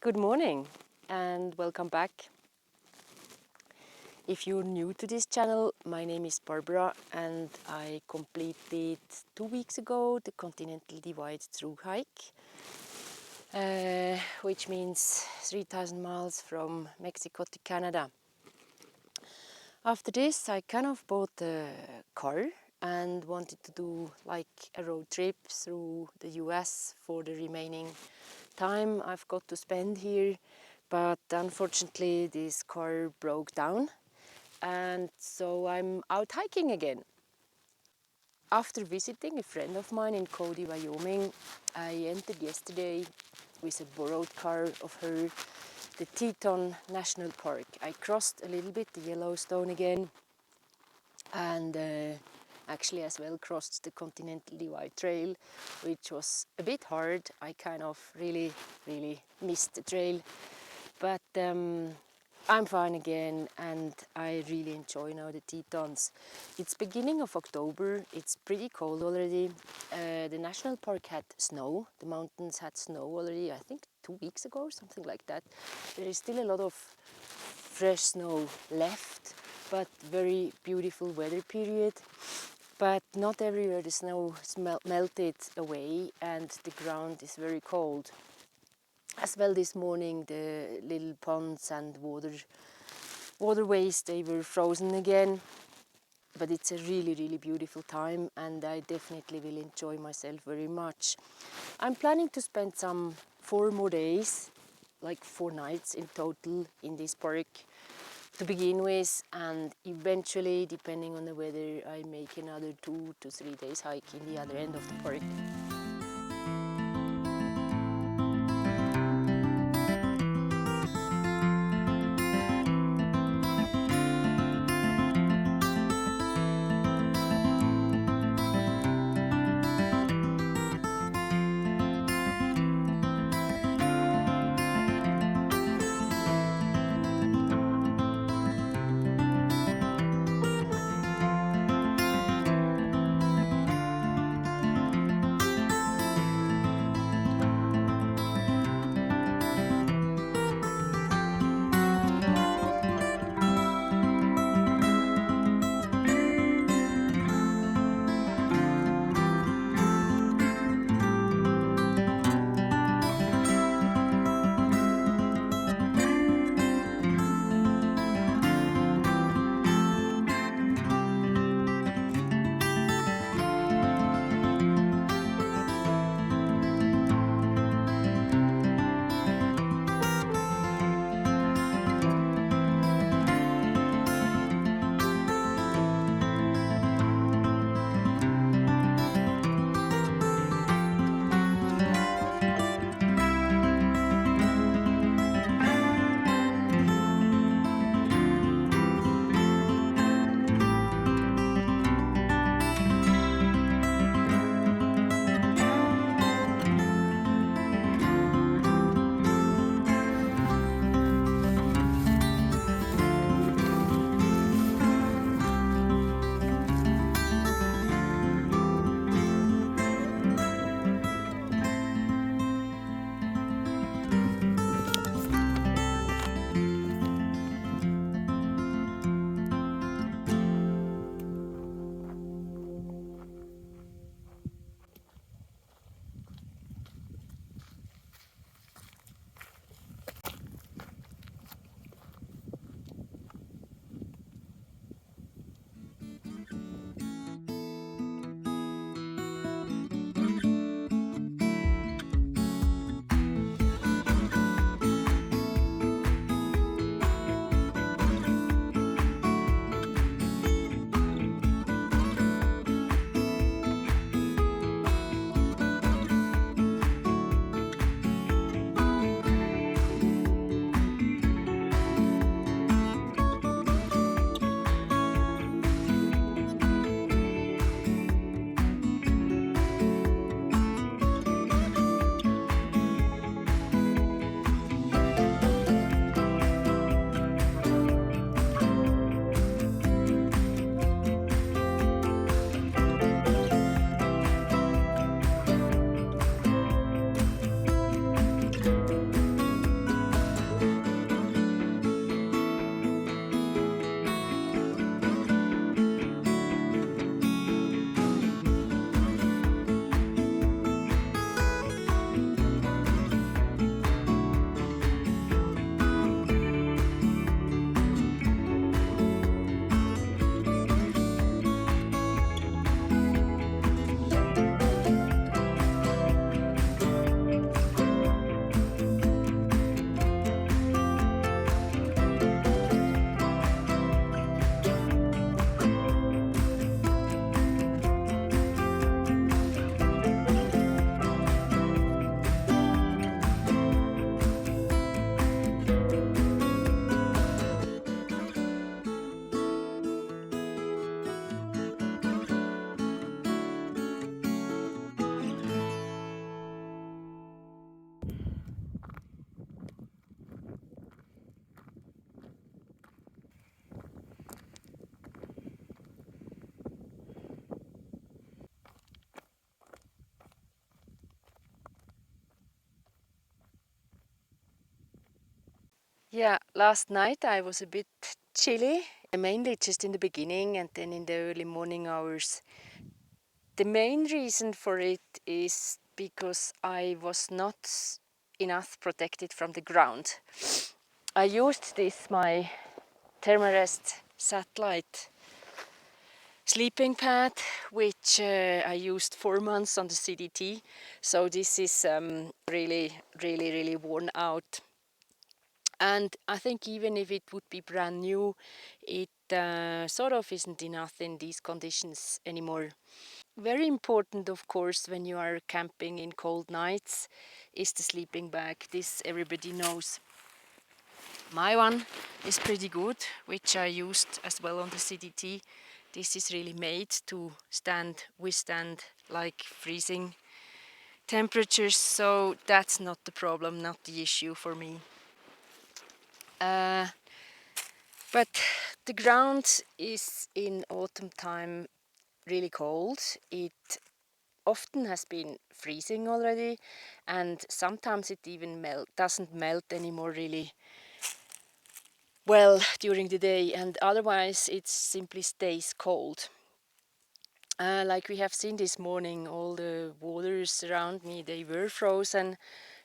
Good morning and welcome back. If you're new to this channel, my name is Barbara and I completed 2 weeks ago the Continental Divide thru-hike, which means 3,000 miles from Mexico to Canada. After this, I kind of bought a car and wanted to do like a road trip through the US for the remaining time I've got to spend here. But unfortunately this car broke down and so I'm out hiking again. After visiting a friend of mine in Cody, Wyoming, I entered yesterday with a borrowed car of her the Teton National Park. I crossed a little bit the Yellowstone again and actually as well crossed the Continental Divide Trail, which was a bit hard. I kind of really missed the trail, but I'm fine again and I really enjoy now the Tetons. It's beginning of October, it's pretty cold already. The national park had snow, the mountains had snow already, I think 2 weeks ago or something like that. There is still a lot of fresh snow left, but very beautiful weather period. But not everywhere the snow melted away and the ground is very cold. As well this morning the little ponds and waterways, they were frozen again. But it's a really beautiful time and I definitely will enjoy myself very much. I'm planning to spend some 4 more days, like 4 nights in total in this park to begin with, and eventually, depending on the weather, I make another 2 to 3 days hike in the other end of the park. Last night I was a bit chilly, mainly just in the beginning and then in the early morning hours. The main reason for it is because I was not enough protected from the ground. I used my Thermarest satellite sleeping pad, which I used 4 months on the CDT. So this is really worn out. And I think even if it would be brand new, it sort of isn't enough in these conditions anymore. Very important, of course, when you are camping in cold nights is the sleeping bag. This everybody knows. My one is pretty good, which I used as well on the CDT. This is really made to withstand like freezing temperatures, so that's not the problem, not the issue for me. But the ground is in autumn time really cold. It often has been freezing already, and sometimes it even doesn't melt anymore really well during the day, and otherwise it simply stays cold. Like we have seen this morning, all the waters around me, they were frozen,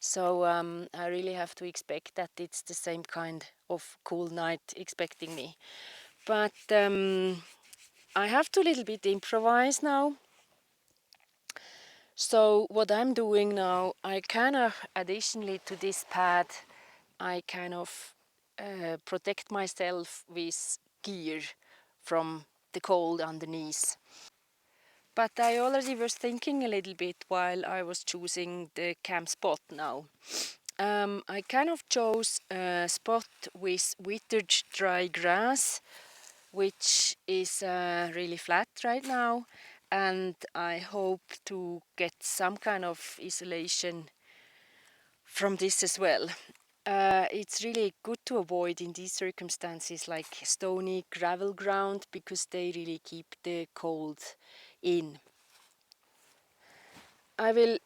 so I really have to expect that it's the same kind of cool night expecting me. But I have to a little bit improvise now. So what I'm doing now, I kind of, additionally to this pad, I kind of protect myself with gear from the cold underneath. But I already was thinking a little bit while I was choosing the camp spot now. I kind of chose a spot with withered dry grass, which is really flat right now, and I hope to get some kind of isolation from this as well. It's really good to avoid in these circumstances like stony gravel ground because they really keep the cold in. I will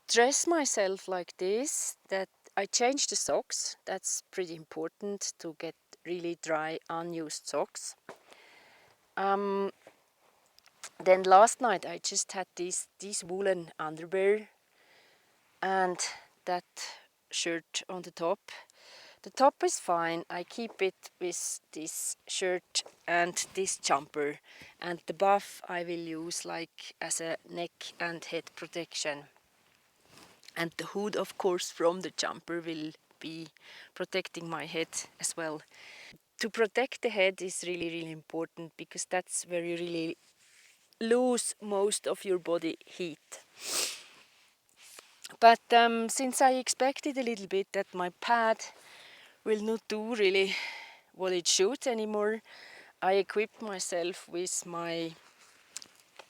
dress myself like this, that I change the socks. That's pretty important to get really dry unused socks. Then last night I just had these woolen underwear and that shirt on the top. The top is fine. I keep it with this shirt and this jumper, and the buff I will use like as a neck and head protection. And the hood, of course, from the jumper will be protecting my head as well. To protect the head is really important because that's where you really lose most of your body heat. But since I expected a little bit that my pad will not do really what it should anymore, I equipped myself with my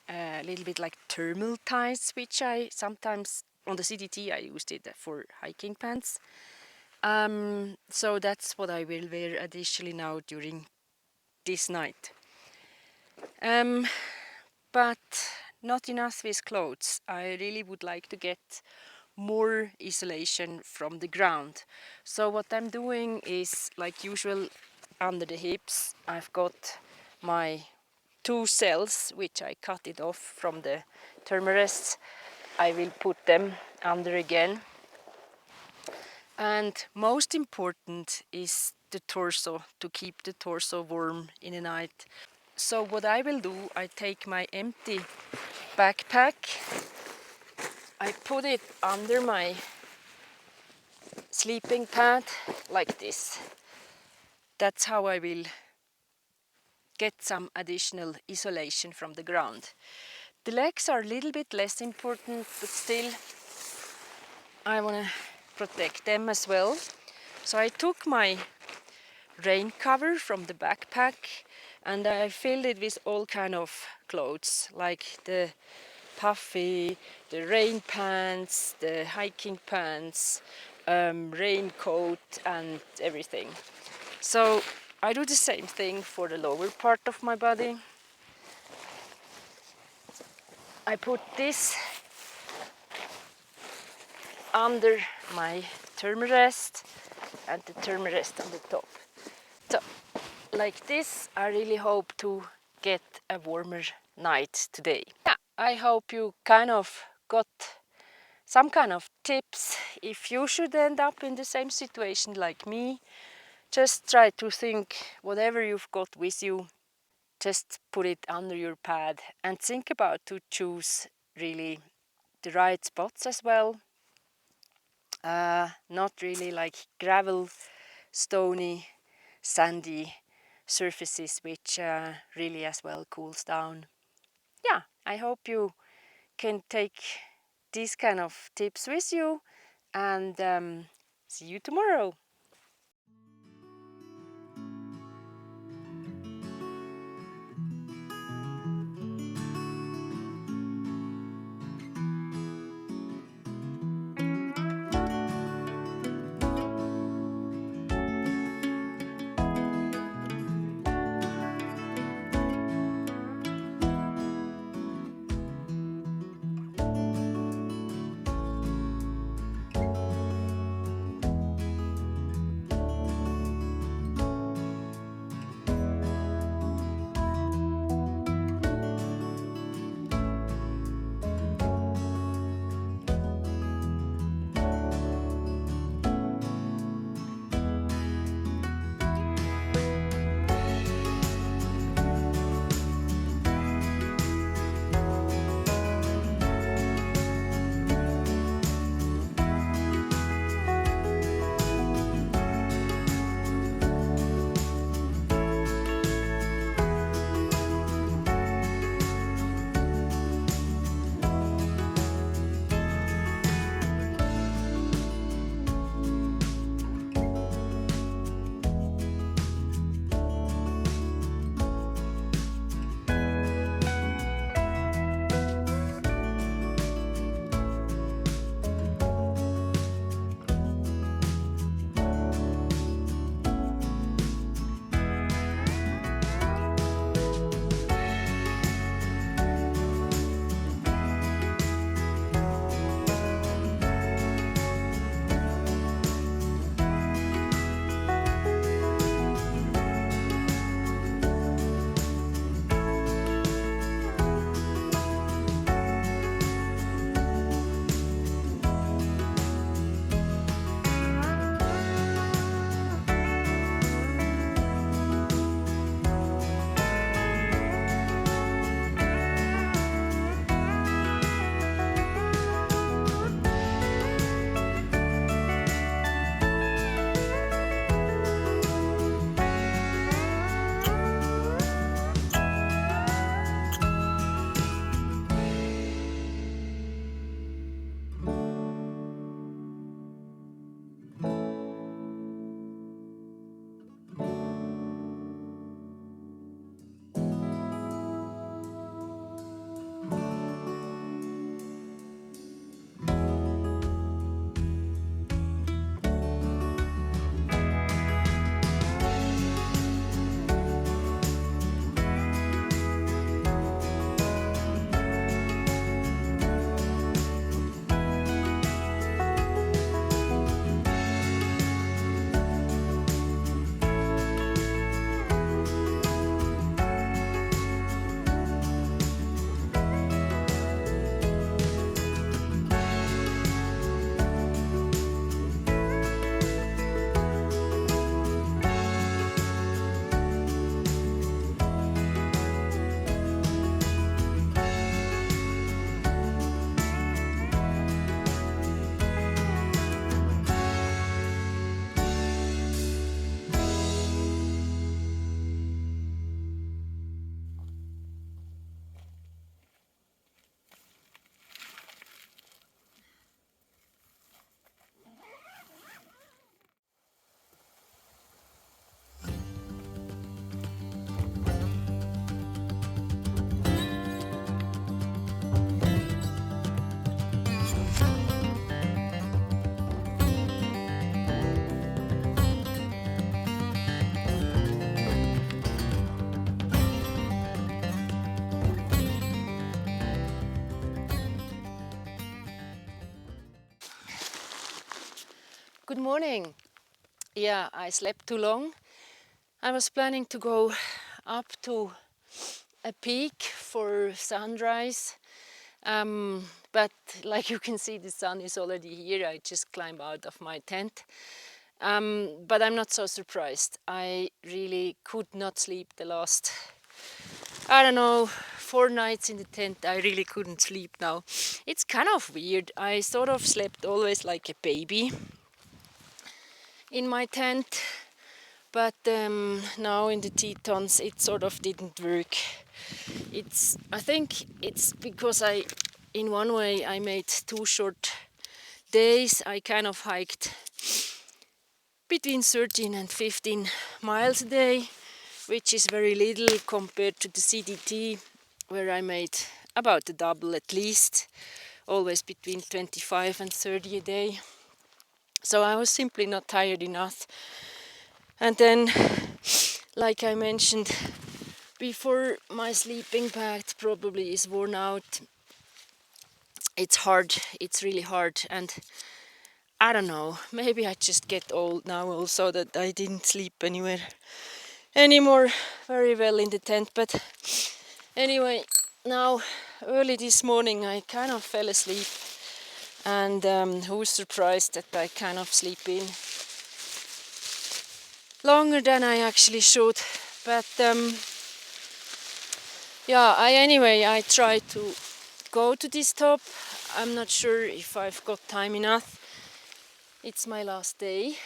little bit like thermal ties, which I sometimes on the CDT I used it for hiking pants. So that's what I will wear additionally now during this night. But not enough with clothes. I really would like to get more isolation from the ground. So what I'm doing is, like usual, under the hips I've got my 2 cells, which I cut it off from the Thermarest. I will put them under again. And most important is the torso, to keep the torso warm in the night. So what I will do, I take my empty backpack, I put it under my sleeping pad like this. That's how I will get some additional isolation from the ground. The legs are a little bit less important, but still I want to protect them as well. So I took my rain cover from the backpack and I filled it with all kind of clothes, like the puffy, the rain pants, the hiking pants, raincoat and everything. So I do the same thing for the lower part of my body. I put this under my Thermarest and the thermarest on the top. So, like this, I really hope to get a warmer night today. Yeah, I hope you kind of got some kind of tips if you should end up in the same situation like me. Just try to think whatever you've got with you, just put it under your pad and think about to choose really the right spots as well. Not really like gravel, stony, sandy surfaces, which really as well cools down. Yeah, I hope you can take these kind of tips with you, and see you tomorrow. Good morning. Yeah, I slept too long. I was planning to go up to a peak for sunrise, but like you can see, the sun is already here. I just climbed out of my tent. But I'm not so surprised. I really could not sleep the last, I don't know, 4 nights in the tent. I really couldn't sleep now. It's kind of weird. I sort of slept always like a baby in my tent, but now in the Tetons it sort of didn't work. I think it's because in one way I made 2 short days. I kind of hiked between 13 and 15 miles a day, which is very little compared to the CDT, where I made about the double at least, always between 25 and 30 a day. So I was simply not tired enough. And then, like I mentioned before, my sleeping bag probably is worn out. It's hard, it's really hard, and I don't know, maybe I just get old now also that I didn't sleep anymore very well in the tent. But anyway, now early this morning I kind of fell asleep, and who's surprised that I kind of sleep in longer than I actually should. But yeah, I tried to go to this top. I'm not sure if I've got time enough. It's my last day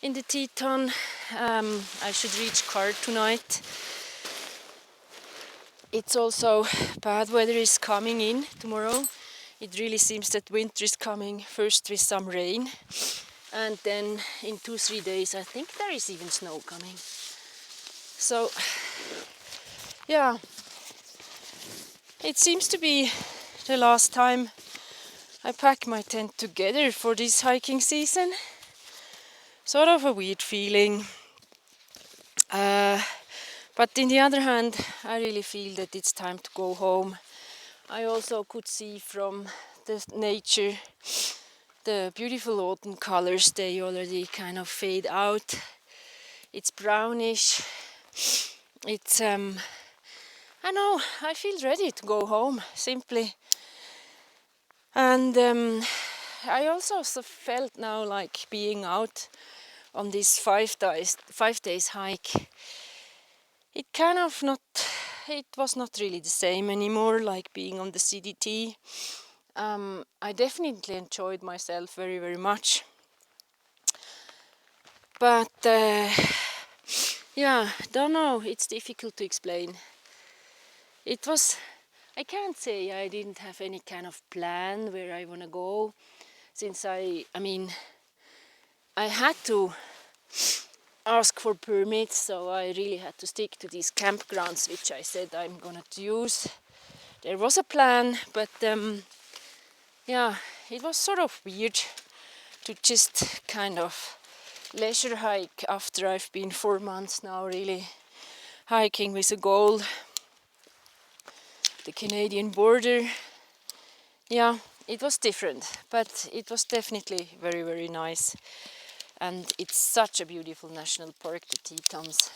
in the Teton. I should reach Car tonight. It's also bad weather is coming in tomorrow. It really seems that winter is coming first with some rain, and then in 2-3 days I think there is even snow coming. So yeah, it seems to be the last time I pack my tent together for this hiking season. Sort of a weird feeling. But on the other hand, I really feel that it's time to go home. I also could see from the nature the beautiful autumn colors. They already kind of fade out. It's brownish. It's I know, I feel ready to go home, simply. And I also felt now like being out on this 5 days hike. It was not really the same anymore, like being on the CDT. I definitely enjoyed myself very, very much. But yeah, don't know, it's difficult to explain. I can't say I didn't have any kind of plan where I want to go, since I had to ask for permits, so I really had to stick to these campgrounds which I said I'm gonna use. There was a plan, but yeah, it was sort of weird to just kind of leisure hike after I've been 4 months now really hiking with a goal, the Canadian border. Yeah, it was different, but it was definitely very, very nice. And it's such a beautiful national park, the Tetons.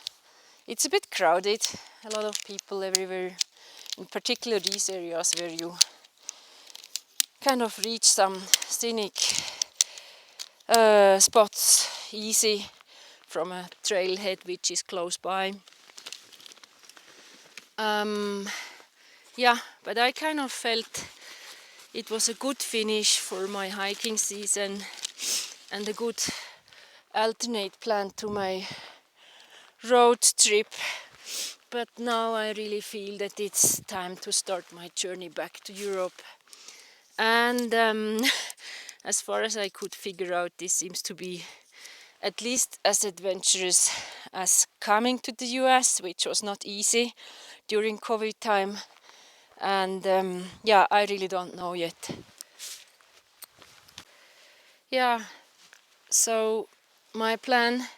It's a bit crowded, a lot of people everywhere, in particular these areas where you kind of reach some scenic spots easy from a trailhead which is close by. Yeah, but I kind of felt it was a good finish for my hiking season and a good alternate plan to my road trip. But now I really feel that it's time to start my journey back to Europe. And as far as I could figure out, this seems to be at least as adventurous as coming to the US, which was not easy during COVID time. And yeah, I really don't know yet. Yeah, so my plan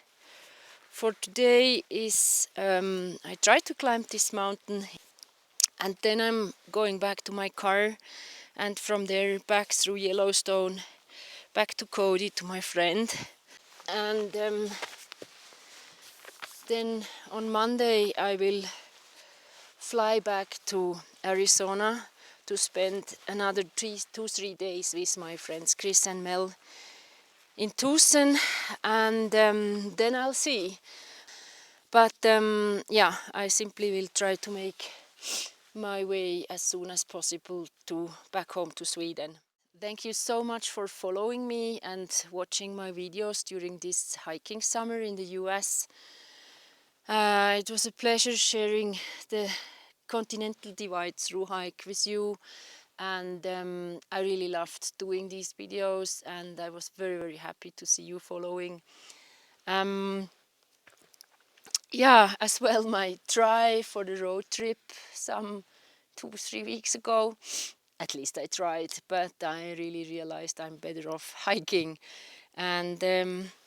for today is I try to climb this mountain, and then I'm going back to my car, and from there back through Yellowstone, back to Cody, to my friend. And then on Monday I will fly back to Arizona to spend another 3 days with my friends Chris and Mel in Tucson, and then I'll see. But yeah, I simply will try to make my way as soon as possible to back home to Sweden. Thank you so much for following me and watching my videos during this hiking summer in the US. It was a pleasure sharing the Continental Divide through hike with you, and I really loved doing these videos, and I was very happy to see you following. Yeah, as well, my try for the road trip some 2-3 weeks ago. At least I tried, but I really realized I'm better off hiking. And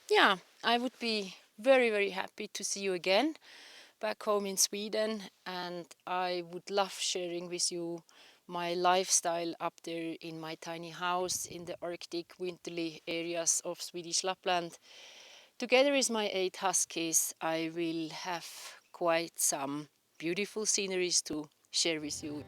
yeah, I would be very happy to see you again back home in Sweden, and I would love sharing with you my lifestyle up there in my tiny house in the Arctic winterly areas of Swedish Lapland. Together with my 8 huskies, I will have quite some beautiful sceneries to share with you.